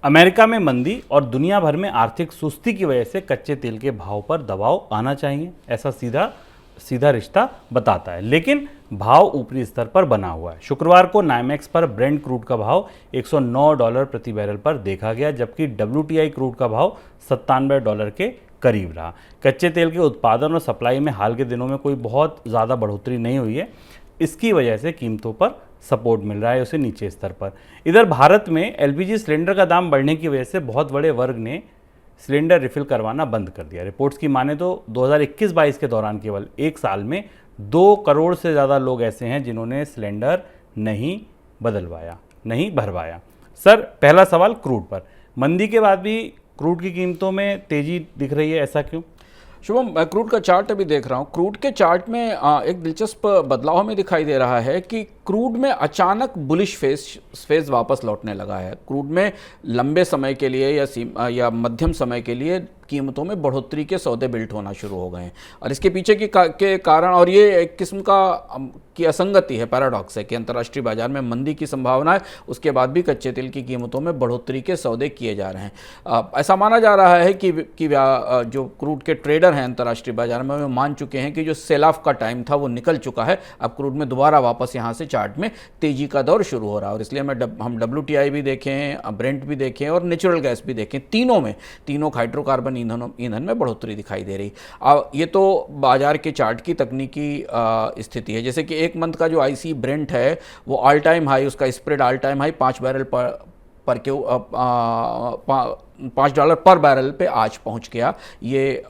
America में मंदी और दुनिया भर में आर्थिक सुस्ती की वजह से कच्चे तेल के भाव पर दबाव आना चाहिए, ऐसा सीधा सीधा रिश्ता बताता है। लेकिन भाव ऊपरी स्तर पर बना हुआ है। शुक्रवार को नाइमेक्स पर ब्रेंट क्रूड का भाव $109 प्रति बैरल पर देखा गया, जबकि WTI क्रूड का भाव $97 के करीब रहा। कच्चे तेल के उत्पादन और सप्लाई में हाल के दिनों में कोई बहुत ज़्यादा बढ़ोतरी नहीं हुई है। इसकी वजह से कीमतों पर सपोर्ट मिल रहा है उसे नीचे स्तर पर। इधर भारत में LPG सिलेंडर का दाम बढ़ने की वजह से बहुत बड़े वर्ग ने सिलेंडर रिफिल करवाना बंद कर दिया। रिपोर्ट्स की माने तो 2021-22 के दौरान केवल एक साल में 2 करोड़ से ज़्यादा लोग ऐसे हैं जिन्होंने सिलेंडर नहीं भरवाया। सर, पहला सवाल क्रूड पर। मंदी के बाद भी क्रूड की कीमतों में तेजी दिख रही है, ऐसा क्यों? शुभम, मैं क्रूड का चार्ट अभी देख रहा हूँ। क्रूड के चार्ट में एक दिलचस्प बदलाव हमें दिखाई दे रहा है कि क्रूड में अचानक बुलिश फेज वापस लौटने लगा है। क्रूड में लंबे समय के लिए या मध्यम समय के लिए कीमतों में बढ़ोतरी के सौदे बिल्ट होना शुरू हो गए हैं, और इसके पीछे के कारण, और ये एक किस्म की असंगति है, पैराडॉक्स है कि अंतर्राष्ट्रीय बाजार में मंदी की संभावना है, उसके बाद भी कच्चे तेल की कीमतों में बढ़ोतरी के सौदे किए जा रहे हैं। ऐसा माना जा रहा है कि जो क्रूड के ट्रेडर हैं अंतर्राष्ट्रीय बाजार में, वो मान चुके हैं कि जो सेल ऑफ का टाइम था वो निकल चुका है। अब क्रूड में दोबारा वापस यहाँ से चार्ट में तेजी का दौर शुरू हो रहा है, और इसलिए हम WTI भी देखें, ब्रेंट भी देखें और नेचुरल गैस भी देखें, तीनों हाइड्रोकार्बन ईंधन में बढ़ोतरी दिखाई दे रही। अब ये तो बाजार के चार्ट की तकनीकी स्थिति है। जैसे कि एक मंथ का जो IC ब्रेंट है वो ऑल टाइम हाई, उसका स्प्रेड ऑल टाइम हाई $5 पर बैरल पे आज पहुंच गया। ये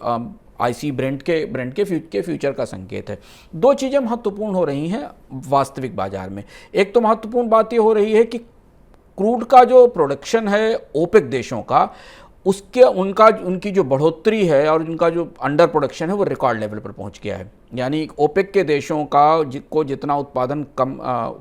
IC ब्रेंट के फ्यूचर का संकेत है। 2 चीज़ें महत्वपूर्ण हो रही हैं वास्तविक बाजार में। एक तो महत्वपूर्ण बात ये हो रही है कि क्रूड का जो प्रोडक्शन है ओपेक देशों का, उनकी जो बढ़ोतरी है और उनका जो अंडर प्रोडक्शन है वो रिकॉर्ड लेवल पर पहुंच गया है। यानी ओपेक के देशों को जितना उत्पादन कम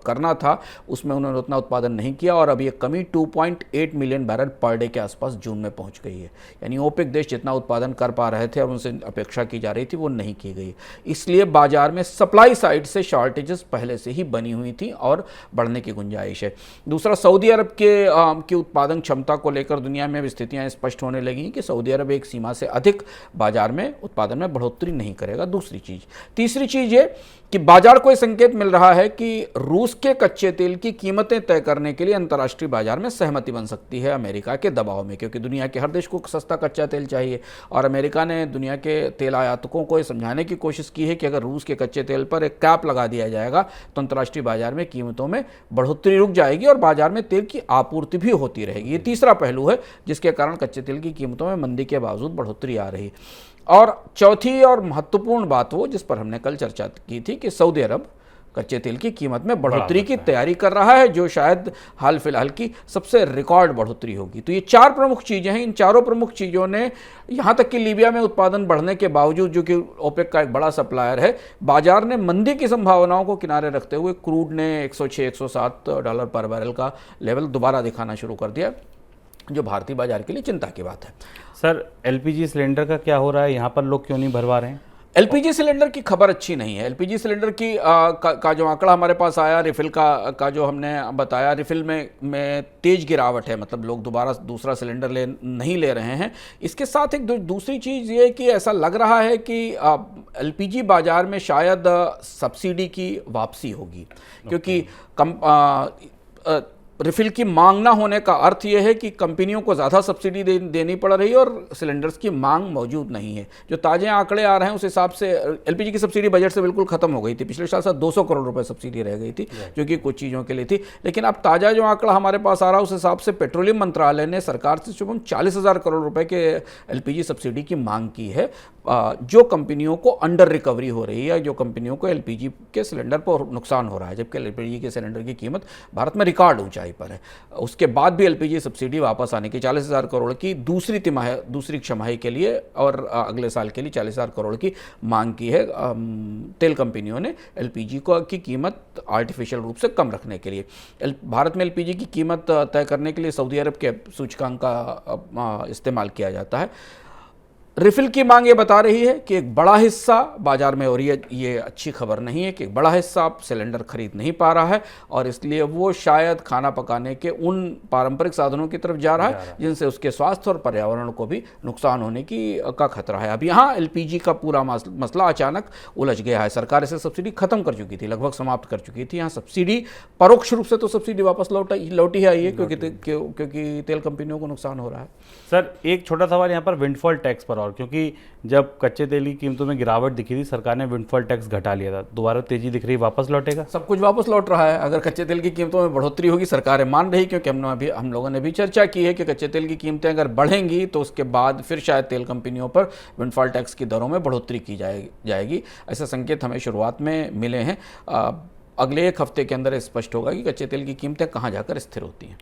करना था उसमें उन्होंने उतना उत्पादन नहीं किया, और अब ये कमी 2.8 मिलियन बैरल पर डे के आसपास जून में पहुंच गई है। यानी ओपेक देश जितना उत्पादन कर पा रहे थे और उनसे अपेक्षा की जा रही थी वो नहीं की गई। इसलिए बाजार में सप्लाई साइड से शॉर्टेजेस पहले से ही बनी हुई थी और बढ़ने की गुंजाइश है। दूसरा, सऊदी अरब की उत्पादन क्षमता को लेकर दुनिया में स्थितियाँ स्पष्ट होने लगी कि सऊदी अरब एक सीमा से अधिक बाजार में उत्पादन में बढ़ोतरी नहीं करेगा। दूसरी चीज़। तीसरी चीज ये कि बाजार को यह संकेत मिल रहा है कि रूस के कच्चे तेल की कीमतें तय करने के लिए अंतर्राष्ट्रीय बाजार में सहमति बन सकती है अमेरिका के दबाव में, क्योंकि दुनिया के हर देश को सस्ता कच्चा तेल चाहिए, और अमेरिका ने दुनिया के तेल आयातकों को यह समझाने की कोशिश की है कि अगर रूस के कच्चे तेल पर एक कैप लगा दिया जाएगा तो अंतर्राष्ट्रीय बाजार में कीमतों में बढ़ोतरी रुक जाएगी और बाजार में तेल की आपूर्ति भी होती रहेगी। ये तीसरा पहलू है जिसके कारण कच्चे तेल की कीमतों में मंदी के बावजूद बढ़ोतरी आ रही। और चौथी और महत्वपूर्ण बात वो जिस पर हमने कल चर्चा की थी कि सऊदी अरब कच्चे तेल की कीमत में बढ़ोतरी की तैयारी कर रहा है, जो शायद हाल फिलहाल की सबसे रिकॉर्ड बढ़ोतरी होगी। तो ये 4 प्रमुख चीज़ें हैं। इन चारों प्रमुख चीज़ों ने, यहाँ तक कि लीबिया में उत्पादन बढ़ने के बावजूद, जो कि ओपेक का एक बड़ा सप्लायर है, बाजार ने मंदी की संभावनाओं को किनारे रखते हुए क्रूड ने $106-107 पर बैरल का लेवल दोबारा दिखाना शुरू कर दिया, जो भारतीय बाजार के लिए चिंता की बात है। सर, LPG सिलेंडर का क्या हो रहा है? यहाँ पर लोग क्यों नहीं भरवा रहे हैं? LPG सिलेंडर की खबर अच्छी नहीं है। LPG सिलेंडर का जो आंकड़ा हमारे पास आया, रिफिल का जो हमने बताया, रिफिल में तेज गिरावट है, मतलब लोग दोबारा दूसरा सिलेंडर नहीं ले रहे हैं। इसके साथ एक दूसरी चीज़ ये कि ऐसा लग रहा है कि LPG बाजार में शायद सब्सिडी की वापसी होगी, क्योंकि रिफिल की मांग ना होने का अर्थ यह है कि कंपनियों को ज़्यादा सब्सिडी देनी पड़ रही है और सिलेंडर्स की मांग मौजूद नहीं है। जो ताज़े आंकड़े आ रहे हैं उस हिसाब से LPG की सब्सिडी बजट से बिल्कुल खत्म हो गई थी। पिछले साल 200 करोड़ रुपए सब्सिडी रह गई थी, जो कि कुछ चीज़ों के लिए थी। लेकिन अब ताज़ा जो आंकड़ा हमारे पास आ रहा है उस हिसाब से पेट्रोलियम मंत्रालय ने सरकार से शुभम 40,000 करोड़ रुपए के LPG सब्सिडी की मांग की है, जो कंपनियों को अंडर रिकवरी हो रही है, जो कंपनियों को LPG के सिलेंडर पर नुकसान हो रहा है, जबकि LPG के सिलेंडर की कीमत भारत में रिकॉर्ड ऊंचाई पर है। उसके बाद भी LPG सब्सिडी वापस आने की 40,000 करोड़ की दूसरी छमाही के लिए और अगले साल के लिए 40,000 करोड़ की मांग की है तेल कंपनियों ने LPG की कीमत आर्टिफिशियल रूप से कम रखने के लिए। भारत में LPG की कीमत तय करने के लिए सऊदी अरब के सूचकांक का इस्तेमाल किया जाता है। रिफिल की मांग ये बता रही है कि एक बड़ा हिस्सा बाजार में, और ये अच्छी खबर नहीं है कि एक बड़ा हिस्सा अब सिलेंडर खरीद नहीं पा रहा है और इसलिए वो शायद खाना पकाने के उन पारंपरिक साधनों की तरफ जा रहा है जिनसे उसके स्वास्थ्य और पर्यावरण को भी नुकसान होने का खतरा है। अब यहाँ एलपीजी का पूरा मसला अचानक उलझ गया है। सरकार इसे सब्सिडी खत्म कर चुकी थी, लगभग समाप्त कर चुकी थी। यहाँ सब्सिडी परोक्ष रूप से तो सब्सिडी वापस लौटी है ये, क्योंकि तेल कंपनियों को नुकसान हो रहा है। सर एक छोटा सवाल यहाँ पर विंडफॉल टैक्स पर, और क्योंकि जब कच्चे तेल की कीमतों में गिरावट दिखी थी, सरकार ने विंडफॉल टैक्स घटा लिया था, दोबारा तेजी दिख रही, वापस लौटेगा? सब कुछ वापस लौट रहा है। अगर कच्चे तेल की कीमतों में बढ़ोतरी होगी, सरकारें मान रही, क्योंकि हम लोगों ने भी चर्चा की है कि कच्चे तेल की कीमतें अगर बढ़ेंगी तो उसके बाद फिर शायद तेल कंपनियों पर विंडफॉल टैक्स की दरों में बढ़ोतरी की जाएगी। ऐसे संकेत हमें शुरुआत में मिले हैं। अगले एक हफ्ते के अंदर स्पष्ट होगा कि कच्चे तेल की कीमतें कहाँ जाकर स्थिर होती हैं।